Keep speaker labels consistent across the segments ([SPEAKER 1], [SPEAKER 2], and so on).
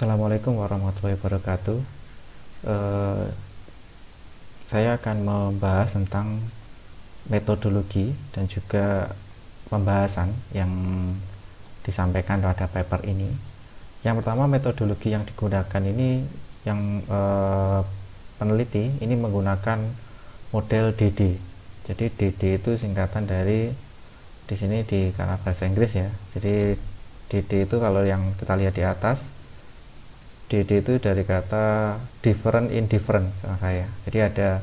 [SPEAKER 1] Assalamualaikum warahmatullahi wabarakatuh. Eh, saya akan membahas tentang metodologi dan juga pembahasan yang disampaikan pada paper ini. Yang pertama, metodologi yang digunakan ini yang peneliti ini menggunakan model DD. Jadi DD itu singkatan dari, di sini di karena bahasa Inggris ya. Jadi DD itu kalau yang kita lihat di atas, DD itu dari kata different indifferent sama saya. Jadi ada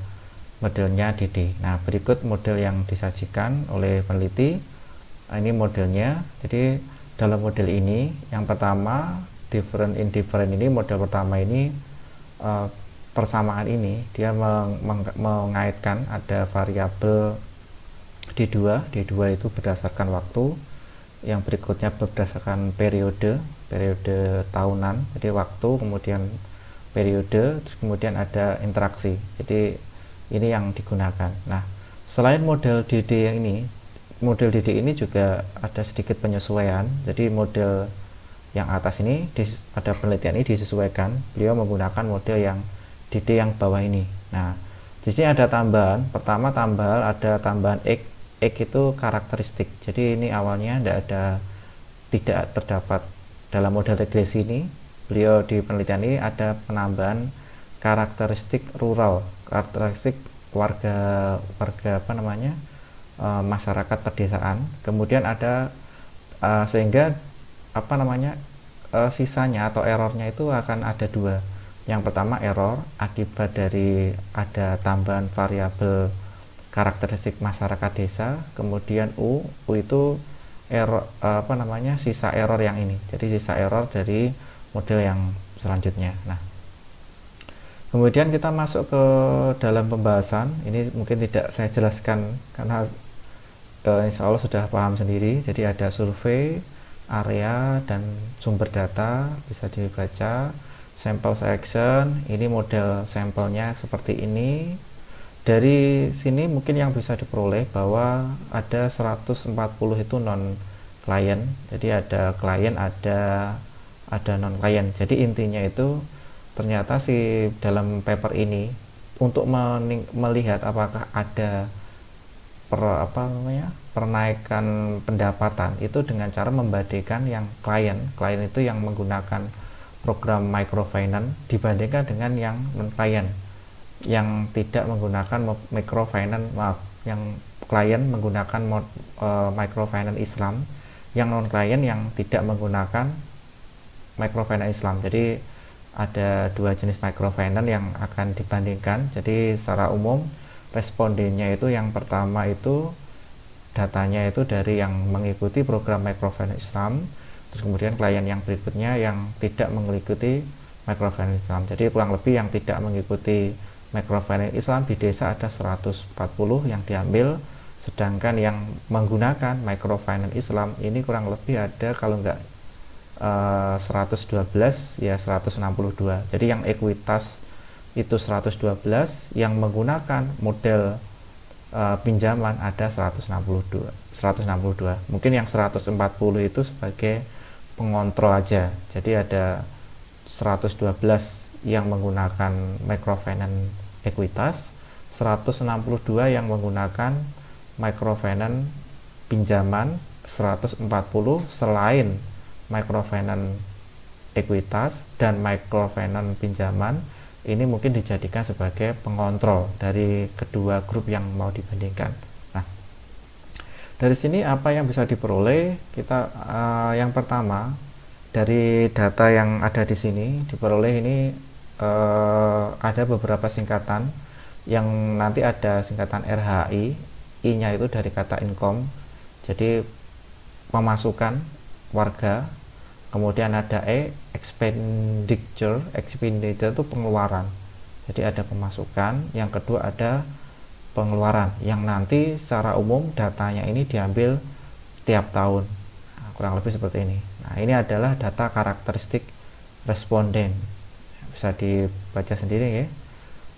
[SPEAKER 1] modelnya DD. Nah, berikut model yang disajikan oleh peneliti. Ini modelnya. Jadi dalam model ini, yang pertama different indifferent ini, model pertama ini persamaan ini dia mengaitkan ada variabel D2. D2 itu berdasarkan waktu, yang berikutnya berdasarkan periode tahunan, jadi waktu, kemudian periode, terus kemudian ada interaksi. Jadi ini yang digunakan. Nah, selain model DD yang ini, model DD ini juga ada sedikit penyesuaian. Jadi model yang atas ini pada penelitian ini disesuaikan, beliau menggunakan model yang DD yang bawah ini. Nah, di sini ada tambahan. Pertama, ada tambahan X itu karakteristik. Jadi ini awalnya tidak terdapat dalam model regresi ini. Beliau di penelitian ini ada penambahan karakteristik rural, karakteristik warga masyarakat pedesaan. Kemudian ada sehingga sisanya atau errornya itu akan ada dua. Yang pertama, error akibat dari ada tambahan variabel karakteristik masyarakat desa. Kemudian U itu error sisa error yang ini. Jadi sisa error dari model yang selanjutnya. Nah, kemudian kita masuk ke dalam pembahasan. Ini mungkin tidak saya jelaskan karena insya Allah sudah paham sendiri. Jadi ada survei, area, dan sumber data bisa dibaca. Sample selection, ini model sampelnya seperti ini. Dari sini mungkin yang bisa diperoleh bahwa ada 140 itu non klien. Jadi ada klien, ada non klien. Jadi intinya itu ternyata dalam paper ini untuk melihat apakah ada penaikan pendapatan itu dengan cara membandingkan yang klien itu yang menggunakan program microfinance dibandingkan dengan yang non klien yang tidak menggunakan microfinance, yang klien menggunakan microfinance Islam, yang non klien yang tidak menggunakan microfinance Islam. Jadi ada dua jenis microfinance yang akan dibandingkan. Jadi secara umum respondennya itu yang pertama itu datanya itu dari yang mengikuti program microfinance Islam, terus kemudian klien yang berikutnya yang tidak mengikuti microfinance Islam. Jadi kurang lebih yang tidak mengikuti microfinance Islam di desa ada 140 yang diambil, sedangkan yang menggunakan microfinance Islam ini kurang lebih ada kalau enggak 112 ya 162. Jadi yang ekuitas itu 112, yang menggunakan model pinjaman ada 162. Mungkin yang 140 itu sebagai pengontrol aja. Jadi ada 112 yang menggunakan microfinance ekuitas, 162 yang menggunakan microfinance pinjaman, 140 selain microfinance ekuitas dan microfinance pinjaman. Ini mungkin dijadikan sebagai pengontrol dari kedua grup yang mau dibandingkan. Nah, dari sini apa yang bisa diperoleh? Kita yang pertama, dari data yang ada di sini diperoleh ini ada beberapa singkatan yang nanti ada singkatan RHI, I-nya itu dari kata income, jadi pemasukan warga. Kemudian ada expenditure itu pengeluaran. Jadi ada pemasukan, yang kedua ada pengeluaran, yang nanti secara umum datanya ini diambil tiap tahun. Nah, kurang lebih seperti ini. Nah, ini adalah data karakteristik responden. Bisa dibaca sendiri ya.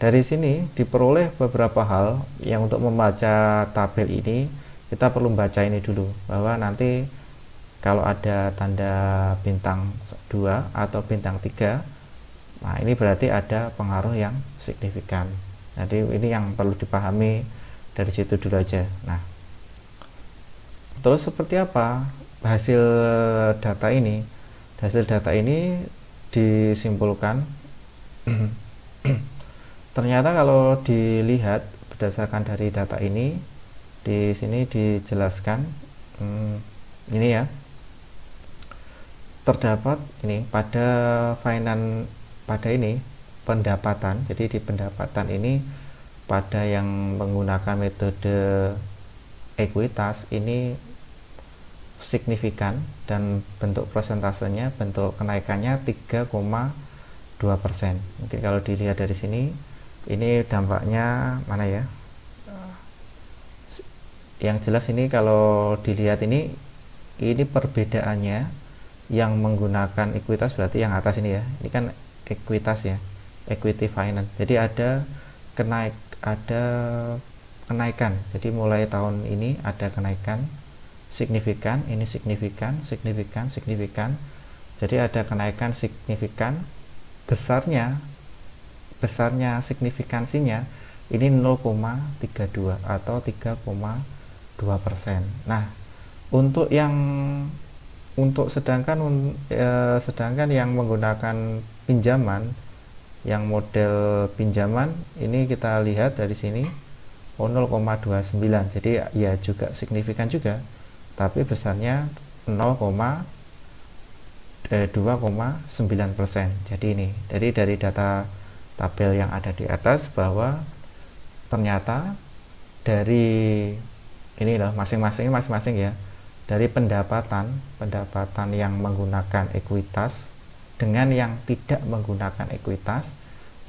[SPEAKER 1] Dari sini diperoleh beberapa hal yang untuk membaca tabel ini kita perlu membaca ini dulu, bahwa nanti Kalau ada tanda bintang 2 atau bintang 3, nah ini berarti ada pengaruh yang signifikan. Jadi ini yang perlu dipahami dari situ dulu aja. Nah, terus seperti apa hasil data ini? Hasil data ini disimpulkan ternyata kalau dilihat berdasarkan dari data ini, di sini dijelaskan ini ya, terdapat ini pada ini pendapatan. Jadi di pendapatan ini pada yang menggunakan metode ekuitas ini signifikan, dan bentuk persentasenya, bentuk kenaikannya 3,2%. Mungkin kalau dilihat dari sini, ini dampaknya mana ya, yang jelas ini kalau dilihat ini perbedaannya. Yang menggunakan ekuitas berarti yang atas ini ya, ini kan ekuitas ya, equity finance. Jadi ada kenaikan. Jadi mulai tahun ini ada kenaikan signifikan, ini signifikan. Jadi ada kenaikan signifikan, besarnya signifikansinya ini 0,32 atau 3,2%. Nah, sedangkan yang menggunakan pinjaman, yang model pinjaman ini kita lihat dari sini 0,29. Jadi ya juga signifikan juga, tapi besarnya 2,9%. Jadi dari data tabel yang ada di atas bahwa ternyata dari ini loh, masing-masing ya, dari pendapatan yang menggunakan ekuitas dengan yang tidak menggunakan ekuitas,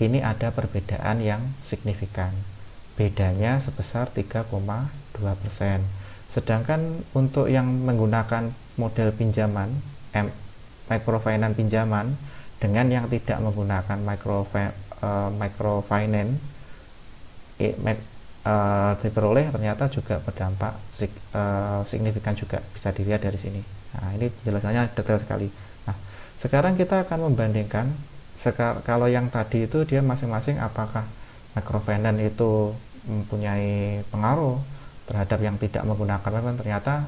[SPEAKER 1] ini ada perbedaan yang signifikan. Bedanya sebesar 3,2%. Sedangkan untuk yang menggunakan model pinjaman, microfinance pinjaman, dengan yang tidak menggunakan microfinance, diperoleh ternyata juga berdampak signifikan juga, bisa dilihat dari sini. Nah, ini penjelasannya detail sekali. Nah, sekarang kita akan membandingkan. Kalau yang tadi itu dia masing-masing apakah microfinance itu mempunyai pengaruh terhadap yang tidak menggunakan microfinance. Ternyata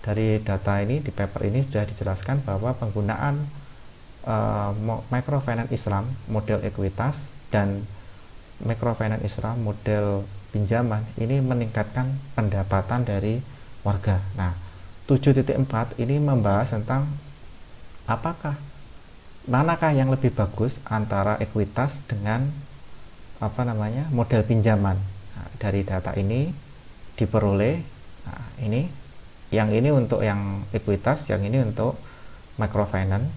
[SPEAKER 1] dari data ini, di paper ini sudah dijelaskan bahwa penggunaan microfinance Islam model ekuitas dan microfinance Islam model pinjaman ini meningkatkan pendapatan dari warga. Nah, 7.4 ini membahas tentang manakah yang lebih bagus antara ekuitas dengan model pinjaman. Nah, dari data ini diperoleh, yang ini untuk yang ekuitas, yang ini untuk microfinance.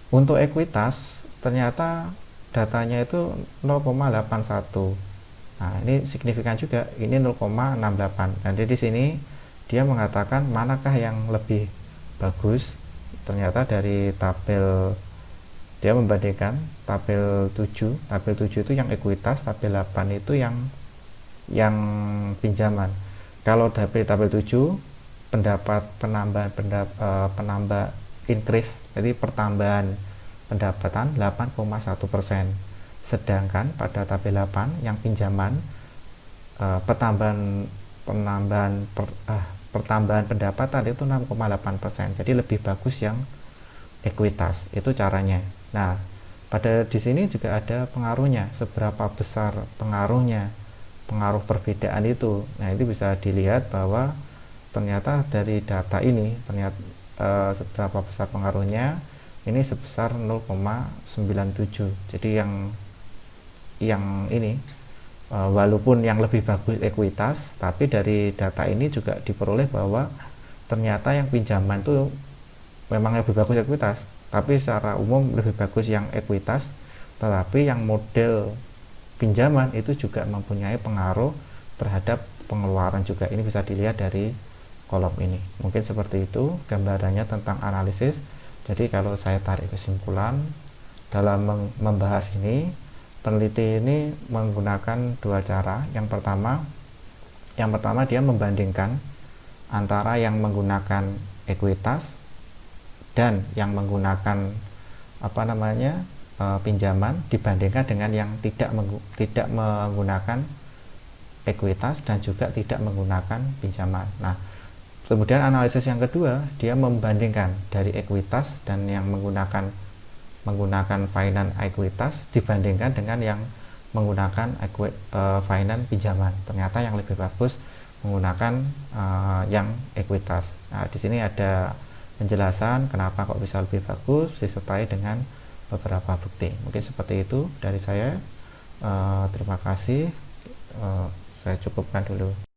[SPEAKER 1] Untuk ekuitas ternyata datanya itu 0,81. Nah, ini signifikan juga, ini 0,68. Jadi di sini dia mengatakan manakah yang lebih bagus. Ternyata dari tabel dia membandingkan tabel 7 itu yang ekuitas, tabel 8 itu yang pinjaman. Kalau dari tabel 7 penambah increase, jadi pertambahan pendapatan 8,1%. Sedangkan pada tabel 8 yang pinjaman, pertambahan pendapatan itu 6,8%. Jadi lebih bagus yang ekuitas. Itu caranya. Nah, di sini juga ada pengaruhnya, seberapa besar pengaruh perbedaan itu. Nah, ini bisa dilihat bahwa ternyata dari data ini seberapa besar pengaruhnya, ini sebesar 0,97. Jadi yang ini walaupun yang lebih bagus ekuitas, tapi dari data ini juga diperoleh bahwa ternyata yang pinjaman itu memang lebih bagus ekuitas, tapi secara umum lebih bagus yang ekuitas, tetapi yang model pinjaman itu juga mempunyai pengaruh terhadap pengeluaran juga. Ini bisa dilihat dari kolom ini. Mungkin seperti itu gambarannya tentang analisis. Jadi kalau saya tarik kesimpulan dalam membahas ini, peneliti ini menggunakan dua cara. Yang pertama dia membandingkan antara yang menggunakan ekuitas dan yang menggunakan pinjaman dibandingkan dengan yang tidak menggunakan ekuitas dan juga tidak menggunakan pinjaman. Nah, kemudian analisis yang kedua, dia membandingkan dari ekuitas dan yang menggunakan finance ekuitas dibandingkan dengan yang menggunakan finance pinjaman. Ternyata yang lebih bagus menggunakan yang ekuitas. Nah, di sini ada penjelasan kenapa kok bisa lebih bagus disertai dengan beberapa bukti. Mungkin seperti itu dari saya. Terima kasih. Saya cukupkan dulu.